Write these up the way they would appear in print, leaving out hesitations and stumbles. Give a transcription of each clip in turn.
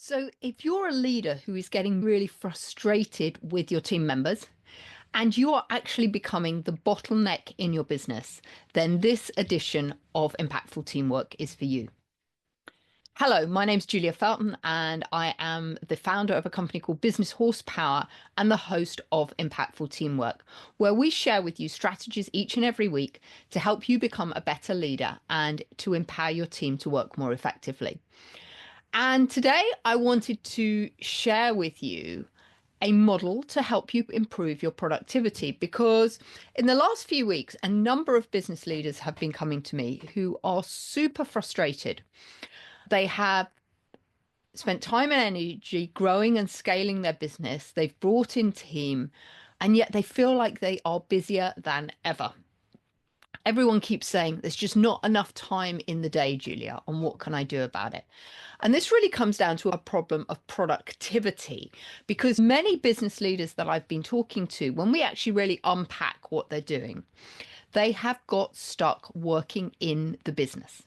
So, if you're a leader who is getting really frustrated with your team members and you are actually becoming the bottleneck in your business, then this edition of Impactful Teamwork is for you. Hello, my name's Julia Felton, and I am the founder of a company called Business Horsepower and the host of Impactful Teamwork, where we share with you strategies each and every week to help you become a better leader and to empower your team to work more effectively. And today I wanted to share with you a model to help you improve your productivity, because in the last few weeks, a number of business leaders have been coming to me who are super frustrated. They have spent time and energy growing and scaling their business. They've brought in team, and yet they feel like they are busier than ever. Everyone keeps saying there's just not enough time in the day, Julia, and what can I do about it? And this really comes down to a problem of productivity, because many business leaders that I've been talking to, when we actually really unpack what they're doing, they have got stuck working in the business.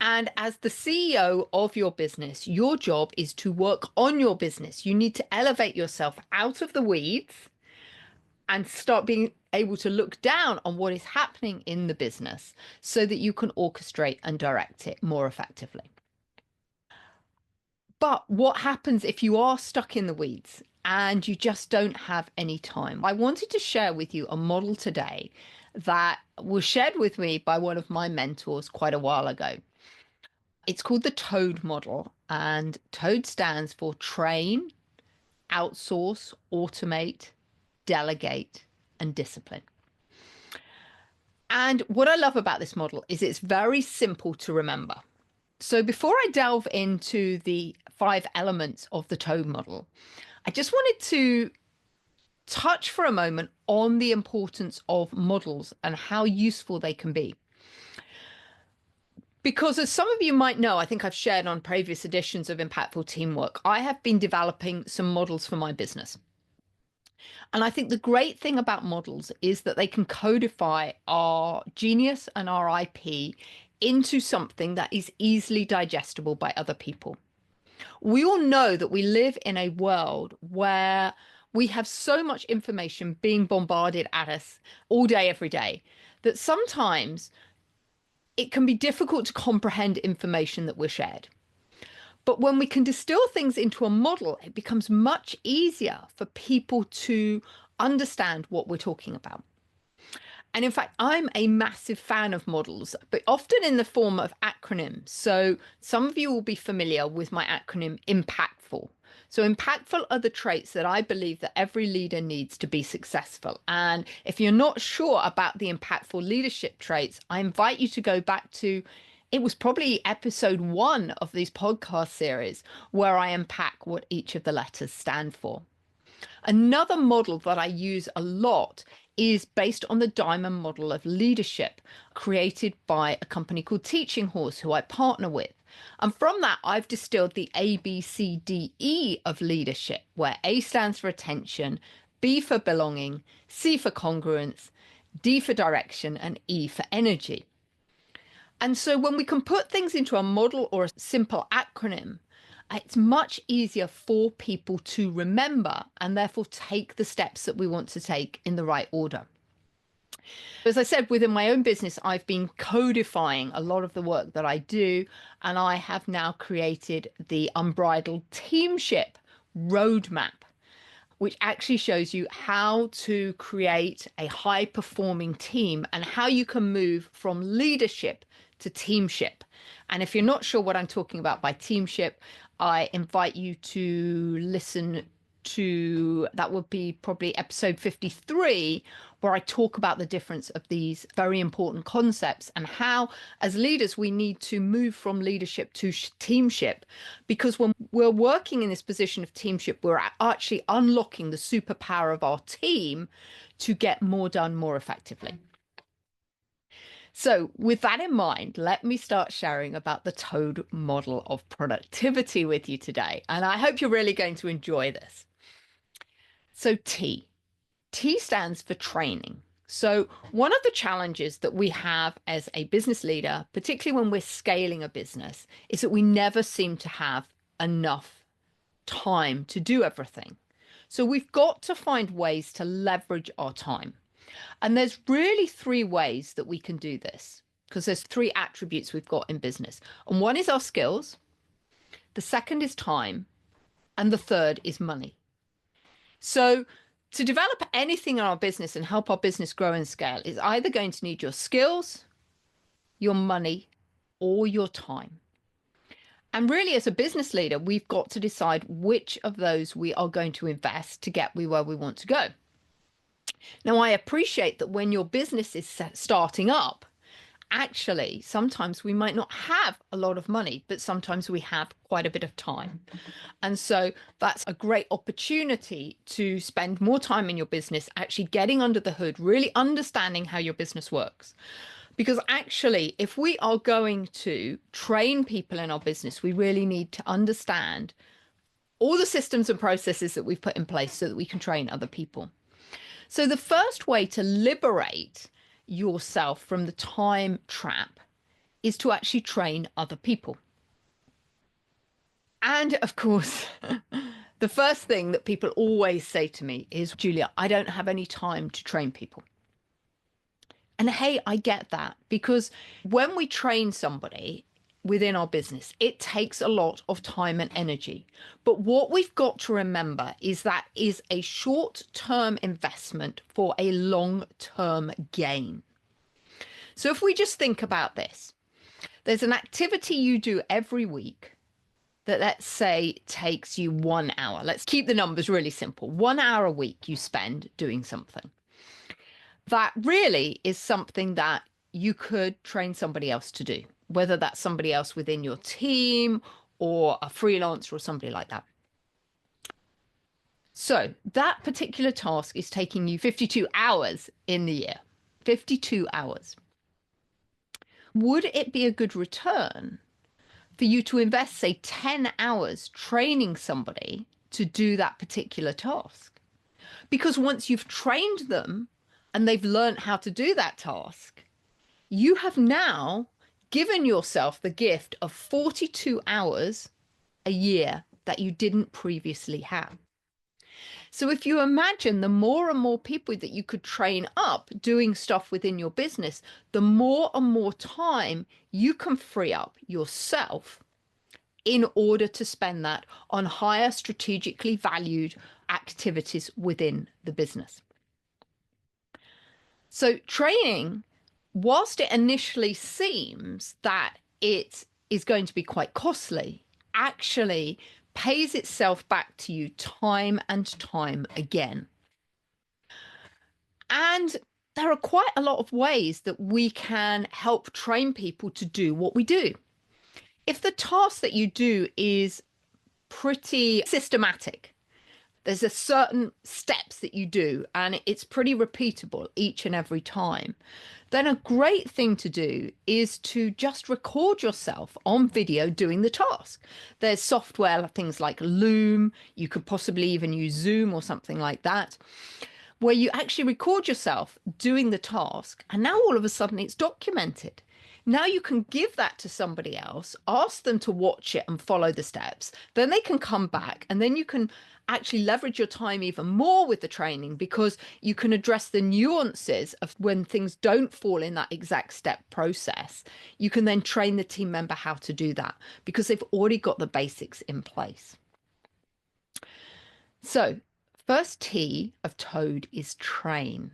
And as the CEO of your business, your job is to work on your business. You need to elevate yourself out of the weeds and start being able to look down on what is happening in the business so that you can orchestrate and direct it more effectively. But what happens if you are stuck in the weeds and you just don't have any time? I wanted to share with you a model today that was shared with me by one of my mentors quite a while ago. It's called the TOADD model, and TOADD stands for train, outsource, automate, delegate, and discipline. And what I love about this model is it's very simple to remember. So before I delve into the 5 elements of the TOADD model, I just wanted to touch for a moment on the importance of models and how useful they can be. Because as some of you might know, I think I've shared on previous editions of Impactful Teamwork, I have been developing some models for my business. And I think the great thing about models is that they can codify our genius and our IP into something that is easily digestible by other people. We all know that we live in a world where we have so much information being bombarded at us all day, every day, that sometimes it can be difficult to comprehend information that we're shared. But when we can distill things into a model, it becomes much easier for people to understand what we're talking about. And in fact, I'm a massive fan of models, but often in the form of acronyms. So some of you will be familiar with my acronym IMPACTFUL. So impactful are the traits that I believe that every leader needs to be successful. And if you're not sure about the impactful leadership traits, I invite you to go back to, it was probably episode 1 of this podcast series where I unpack what each of the letters stand for. Another model that I use a lot is based on the diamond model of leadership created by a company called Teaching Horse, who I partner with. And from that, I've distilled the ABCDE of leadership, where A stands for attention, B for belonging, C for congruence, D for direction, and E for energy. And so when we can put things into a model or a simple acronym, it's much easier for people to remember and therefore take the steps that we want to take in the right order. As I said, within my own business, I've been codifying a lot of the work that I do, and I have now created the Unbridled Teamship Roadmap, which actually shows you how to create a high-performing team and how you can move from leadership to teamship. And if you're not sure what I'm talking about by teamship, I invite you to listen to, that would be probably episode 53, where I talk about the difference of these very important concepts and how, as leaders, we need to move from leadership to teamship. Because when we're working in this position of teamship, we're actually unlocking the superpower of our team to get more done more effectively. So with that in mind, let me start sharing about the TOADD model of productivity with you today. And I hope you're really going to enjoy this. So T stands for training. So one of the challenges that we have as a business leader, particularly when we're scaling a business, is that we never seem to have enough time to do everything. So we've got to find ways to leverage our time. And there's really three ways that we can do this, because there's three attributes we've got in business. And one is our skills, the second is time, and the third is money. So to develop anything in our business and help our business grow and scale is either going to need your skills, your money, or your time. And really, as a business leader, we've got to decide which of those we are going to invest to get where we want to go. Now, I appreciate that when your business is starting up, actually, sometimes we might not have a lot of money, but sometimes we have quite a bit of time. And so that's a great opportunity to spend more time in your business, actually getting under the hood, really understanding how your business works. Because actually, if we are going to train people in our business, we really need to understand all the systems and processes that we've put in place so that we can train other people. So the first way to liberate yourself from the time trap is to actually train other people. And of course, the first thing that people always say to me is, Julia, I don't have any time to train people. And hey, I get that, because when we train somebody within our business, it takes a lot of time and energy. But what we've got to remember is that is a short-term investment for a long-term gain. So if we just think about this, there's an activity you do every week that, let's say, takes you 1 hour. Let's keep the numbers really simple. 1 hour a week you spend doing something. That really is something that you could train somebody else to do, whether that's somebody else within your team or a freelancer or somebody like that. So that particular task is taking you 52 hours in the year, 52 hours. Would it be a good return for you to invest, say, 10 hours training somebody to do that particular task? Because once you've trained them and they've learned how to do that task, you have now given yourself the gift of 42 hours a year that you didn't previously have. So if you imagine the more and more people that you could train up doing stuff within your business, the more and more time you can free up yourself in order to spend that on higher strategically valued activities within the business. So training, whilst it initially seems that it is going to be quite costly, actually pays itself back to you time and time again. And there are quite a lot of ways that we can help train people to do what we do. If the task that you do is pretty systematic, there's a certain steps that you do and it's pretty repeatable each and every time, then a great thing to do is to just record yourself on video doing the task. There's software, things like Loom, you could possibly even use Zoom or something like that, where you actually record yourself doing the task, and now all of a sudden it's documented. Now you can give that to somebody else, ask them to watch it and follow the steps. Then they can come back and then you can actually leverage your time even more with the training, because you can address the nuances of when things don't fall in that exact step process. You can then train the team member how to do that because they've already got the basics in place. So first T of TOADD is train.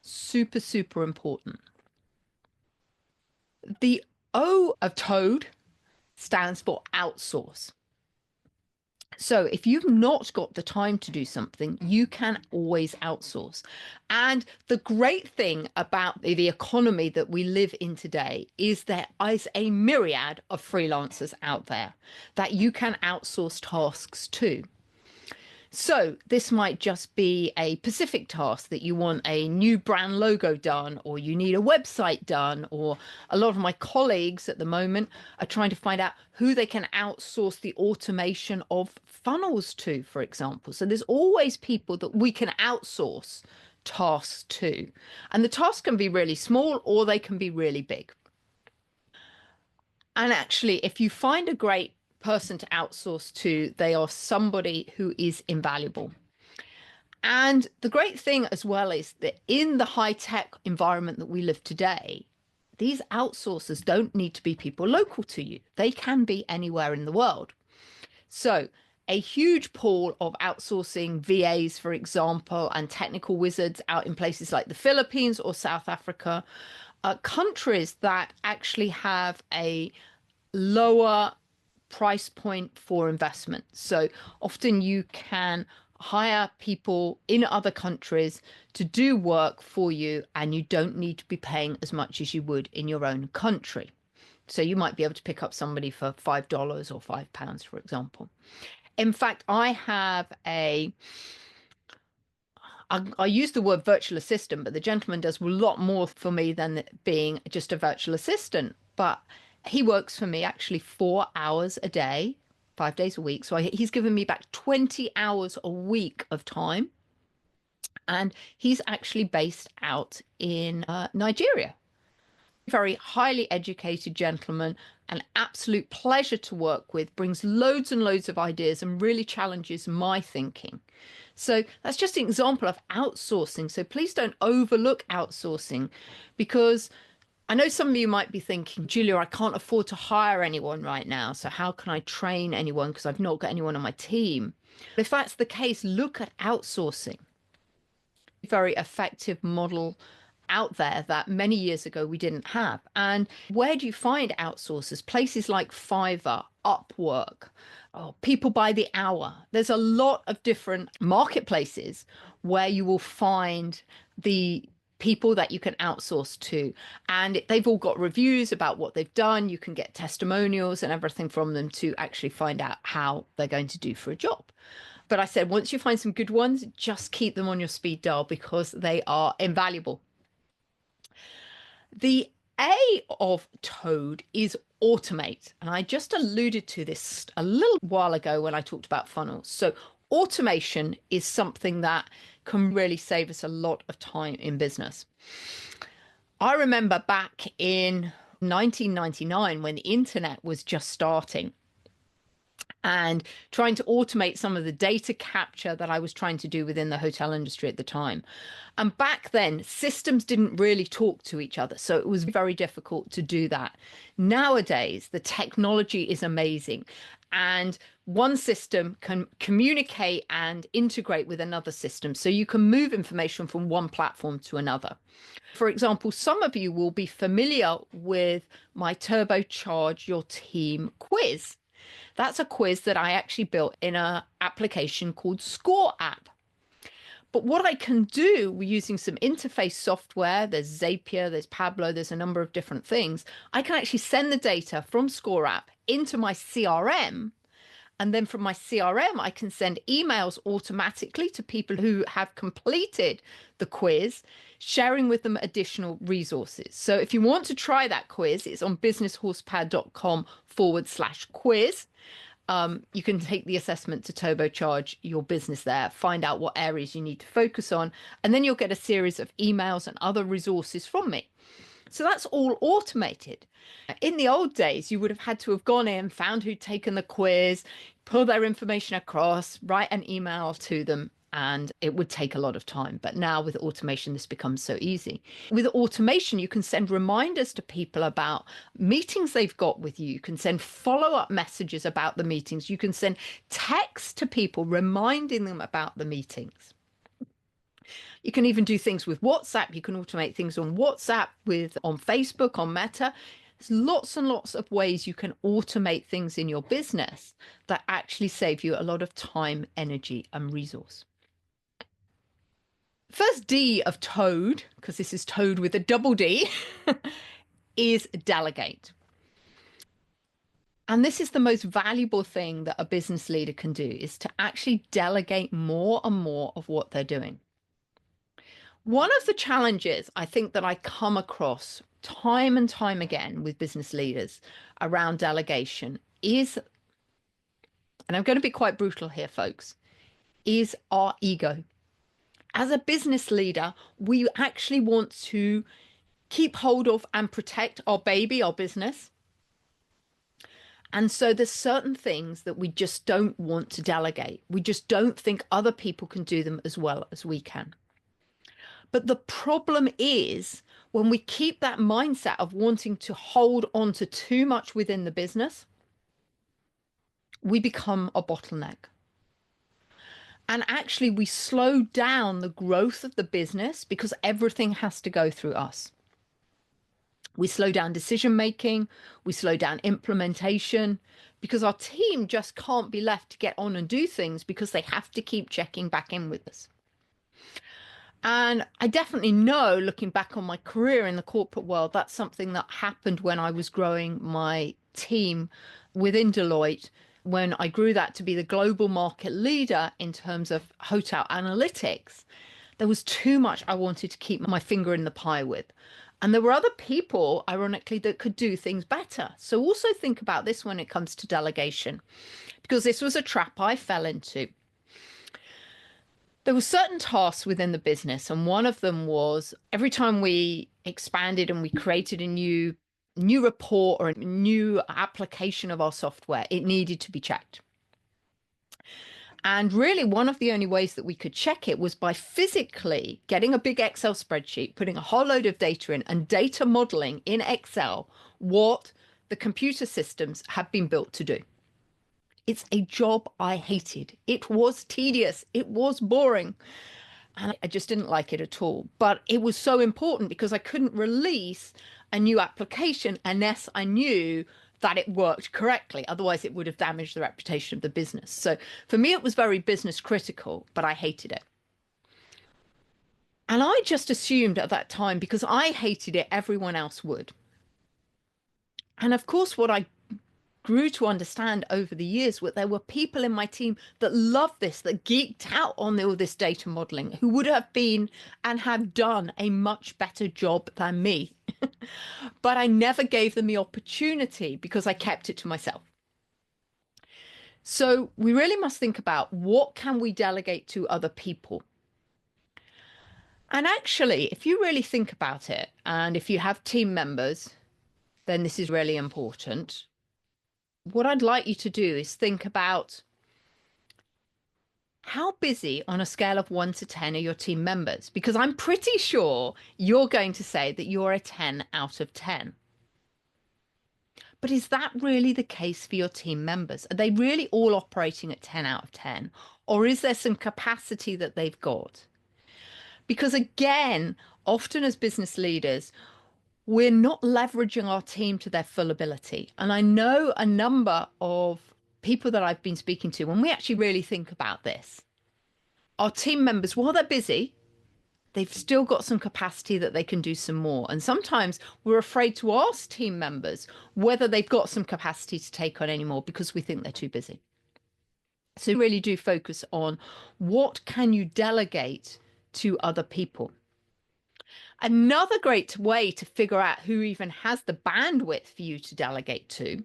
Super, super important. The O of TOADD stands for outsource. So if you've not got the time to do something, you can always outsource. And the great thing about the economy that we live in today is there is a myriad of freelancers out there that you can outsource tasks to. So this might just be a specific task that you want a new brand logo done, or you need a website done, or a lot of my colleagues at the moment are trying to find out who they can outsource the automation of funnels to, for example. So there's always people that we can outsource tasks to. And the tasks can be really small or they can be really big. And actually, if you find a great person to outsource to. They are somebody who is invaluable. And the great thing as well is that in the high-tech environment that we live today, these outsourcers don't need to be people local to you. They can be anywhere in the world. So a huge pool of outsourcing VAs, for example, and technical wizards out in places like the Philippines or South Africa, countries that actually have a lower price point for investment. So often you can hire people in other countries to do work for you, and you don't need to be paying as much as you would in your own country. So you might be able to pick up somebody for $5 or £5, for example. In fact, I use the word virtual assistant, but the gentleman does a lot more for me than being just a virtual assistant. But he works for me actually 4 hours a day, 5 days a week. So he's given me back 20 hours a week of time. And he's actually based out in Nigeria. Very highly educated gentleman, an absolute pleasure to work with, brings loads and loads of ideas and really challenges my thinking. So that's just an example of outsourcing. So please don't overlook outsourcing, because I know some of you might be thinking, Julia, I can't afford to hire anyone right now. So how can I train anyone? Because I've not got anyone on my team. But if that's the case, look at outsourcing. Very effective model out there that many years ago we didn't have. And where do you find outsourcers? Places like Fiverr, Upwork, people by the hour. There's a lot of different marketplaces where you will find the people that you can outsource to, and they've all got reviews about what they've done. You can get testimonials and everything from them to actually find out how they're going to do for a job. But I said, once you find some good ones, just keep them on your speed dial because they are invaluable. The A of TOADD is automate. And I just alluded to this a little while ago when I talked about funnels. So automation is something that can really save us a lot of time in business. I remember back in 1999 when the internet was just starting, and trying to automate some of the data capture that I was trying to do within the hotel industry at the time. And back then, systems didn't really talk to each other, so it was very difficult to do that. Nowadays, the technology is amazing, and one system can communicate and integrate with another system, so you can move information from one platform to another. For example, some of you will be familiar with my Turbocharge Your Team quiz. That's a quiz that I actually built in an application called Score App. But what I can do using some interface software, there's Zapier, there's Pablo, there's a number of different things. I can actually send the data from Score App into my CRM. And then from my CRM, I can send emails automatically to people who have completed the quiz, sharing with them additional resources. So if you want to try that quiz, it's on businesshorsepower.com/quiz. You can take the assessment to turbocharge your business there, find out what areas you need to focus on, and then you'll get a series of emails and other resources from me. So that's all automated. In the old days, you would have had to have gone in, found who'd taken the quiz, pull their information across, write an email to them, and it would take a lot of time. But now with automation, this becomes so easy. With automation, you can send reminders to people about meetings they've got with you. You can send follow-up messages about the meetings. You can send text to people reminding them about the meetings. You can even do things with WhatsApp. You can automate things on WhatsApp, on Facebook, on Meta. There's lots and lots of ways you can automate things in your business that actually save you a lot of time, energy, and resource. First D of TOADD, because this is TOADD with a double D, is delegate. And this is the most valuable thing that a business leader can do, is to actually delegate more and more of what they're doing. One of the challenges I think that I come across time and time again with business leaders around delegation is, and I'm going to be quite brutal here, folks, is our ego. As a business leader, we actually want to keep hold of and protect our baby, our business. And so there's certain things that we just don't want to delegate. We just don't think other people can do them as well as we can. But the problem is when we keep that mindset of wanting to hold on to too much within the business, we become a bottleneck. And actually, we slow down the growth of the business because everything has to go through us. We slow down decision making, we slow down implementation, because our team just can't be left to get on and do things because they have to keep checking back in with us. And I definitely know, looking back on my career in the corporate world, that's something that happened when I was growing my team within Deloitte, when I grew that to be the global market leader in terms of hotel analytics. There was too much I wanted to keep my finger in the pie with. And there were other people, ironically, that could do things better. So also think about this when it comes to delegation, because this was a trap I fell into. There were certain tasks within the business, and one of them was every time we expanded and we created a new report or a new application of our software, it needed to be checked. And really, one of the only ways that we could check it was by physically getting a big Excel spreadsheet, putting a whole load of data in, and data modeling in Excel what the computer systems had been built to do. It's a job I hated. It was tedious. It was boring. And I just didn't like it at all. But it was so important because I couldn't release a new application unless I knew that it worked correctly. Otherwise, it would have damaged the reputation of the business. So for me, it was very business critical, but I hated it. And I just assumed at that time, because I hated it, everyone else would. And of course, what I grew to understand over the years was there were people in my team that loved this, that geeked out on all this data modeling, who would have been and have done a much better job than me. But I never gave them the opportunity because I kept it to myself. So we really must think about what can we delegate to other people. And actually, if you really think about it, and if you have team members, then this is really important. What I'd like you to do is think about how busy on a scale of 1 to 10 are your team members? Because I'm pretty sure you're going to say that you're a 10 out of 10. But is that really the case for your team members? Are they really all operating at 10 out of 10? Or is there some capacity that they've got? Because again, often as business leaders, we're not leveraging our team to their full ability. And I know a number of people that I've been speaking to, when we actually really think about this, our team members, while they're busy, they've still got some capacity that they can do some more. And sometimes we're afraid to ask team members whether they've got some capacity to take on any more because we think they're too busy. So really do focus on what can you delegate to other people. Another great way to figure out who even has the bandwidth for you to delegate to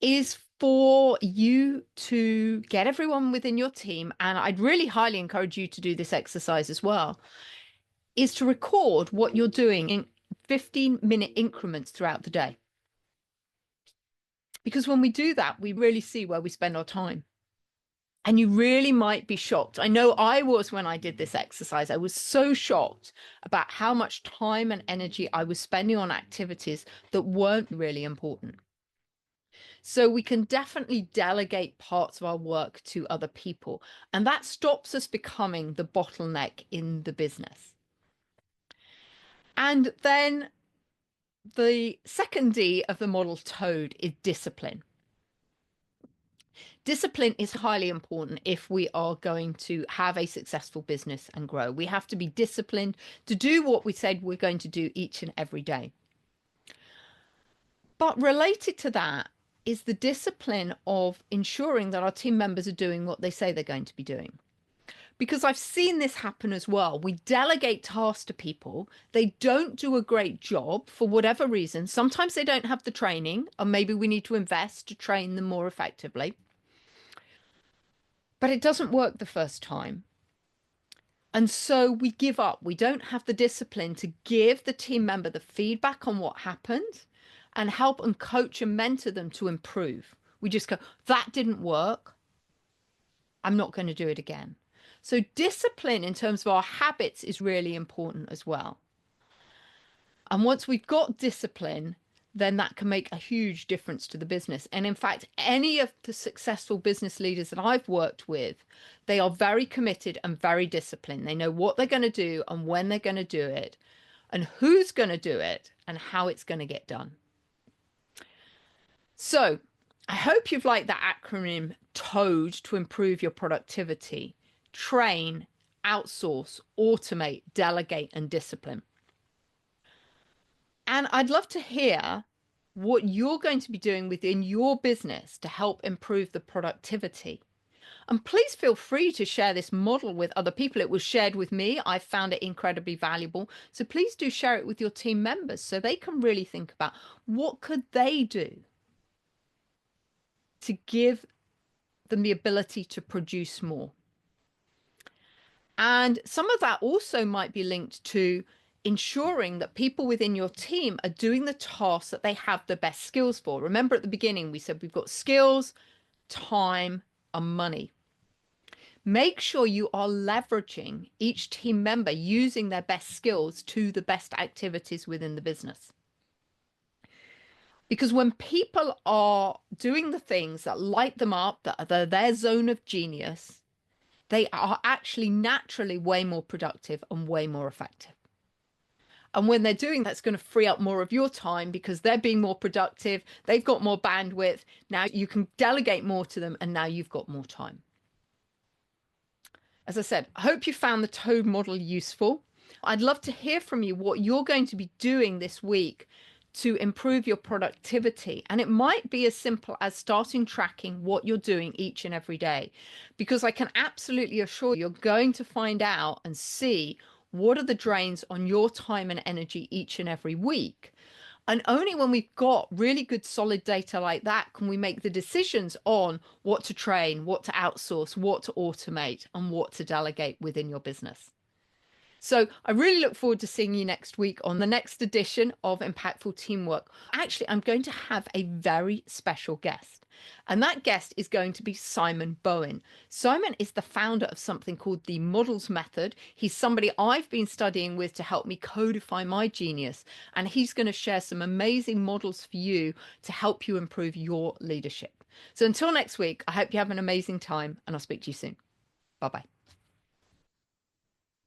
is for you to get everyone within your team, and I'd really highly encourage you to do this exercise as well, is to record what you're doing in 15-minute increments throughout the day. Because when we do that, we really see where we spend our time. And you really might be shocked. I know I was when I did this exercise. I was so shocked about how much time and energy I was spending on activities that weren't really important. So we can definitely delegate parts of our work to other people. And that stops us becoming the bottleneck in the business. And then the second D of the model TOADD is discipline. Discipline is highly important if we are going to have a successful business and grow. We have to be disciplined to do what we said we're going to do each and every day. But related to that is the discipline of ensuring that our team members are doing what they say they're going to be doing. Because I've seen this happen as well. We delegate tasks to people. They don't do a great job for whatever reason. Sometimes they don't have the training, or maybe we need to invest to train them more effectively. But it doesn't work the first time. And so we give up. We don't have the discipline to give the team member the feedback on what happened and help and coach and mentor them to improve. We just go, that didn't work. I'm not going to do it again. So discipline in terms of our habits is really important as well. And once we've got discipline, then that can make a huge difference to the business. And in fact, any of the successful business leaders that I've worked with, they are very committed and very disciplined. They know what they're going to do and when they're going to do it and who's going to do it and how it's going to get done. So I hope you've liked that acronym TOADD to improve your productivity: train, outsource, automate, delegate, and discipline. And I'd love to hear what you're going to be doing within your business to help improve the productivity. And please feel free to share this model with other people. It was shared with me. I found it incredibly valuable. So please do share it with your team members so they can really think about what could they do to give them the ability to produce more. And some of that also might be linked to ensuring that people within your team are doing the tasks that they have the best skills for. Remember at the beginning, we said we've got skills, time, and money. Make sure you are leveraging each team member using their best skills to the best activities within the business. Because when people are doing the things that light them up, that are their zone of genius, they are actually naturally way more productive and way more effective. And when they're doing that, it's going to free up more of your time because they're being more productive. They've got more bandwidth. Now you can delegate more to them, and now you've got more time. As I said, I hope you found the TOADD model useful. I'd love to hear from you what you're going to be doing this week to improve your productivity. And it might be as simple as starting tracking what you're doing each and every day, because I can absolutely assure you, you're going to find out and see what are the drains on your time and energy each and every week. And only when we've got really good solid data like that can we make the decisions on what to train, what to outsource, what to automate, and what to delegate within your business. So I really look forward to seeing you next week on the next edition of Impactful Teamwork. Actually, I'm going to have a very special guest, and that guest is going to be Simon Bowen. Simon is the founder of something called the Models Method. He's somebody I've been studying with to help me codify my genius, and he's going to share some amazing models for you to help you improve your leadership. So until next week, I hope you have an amazing time, and I'll speak to you soon. Bye-bye.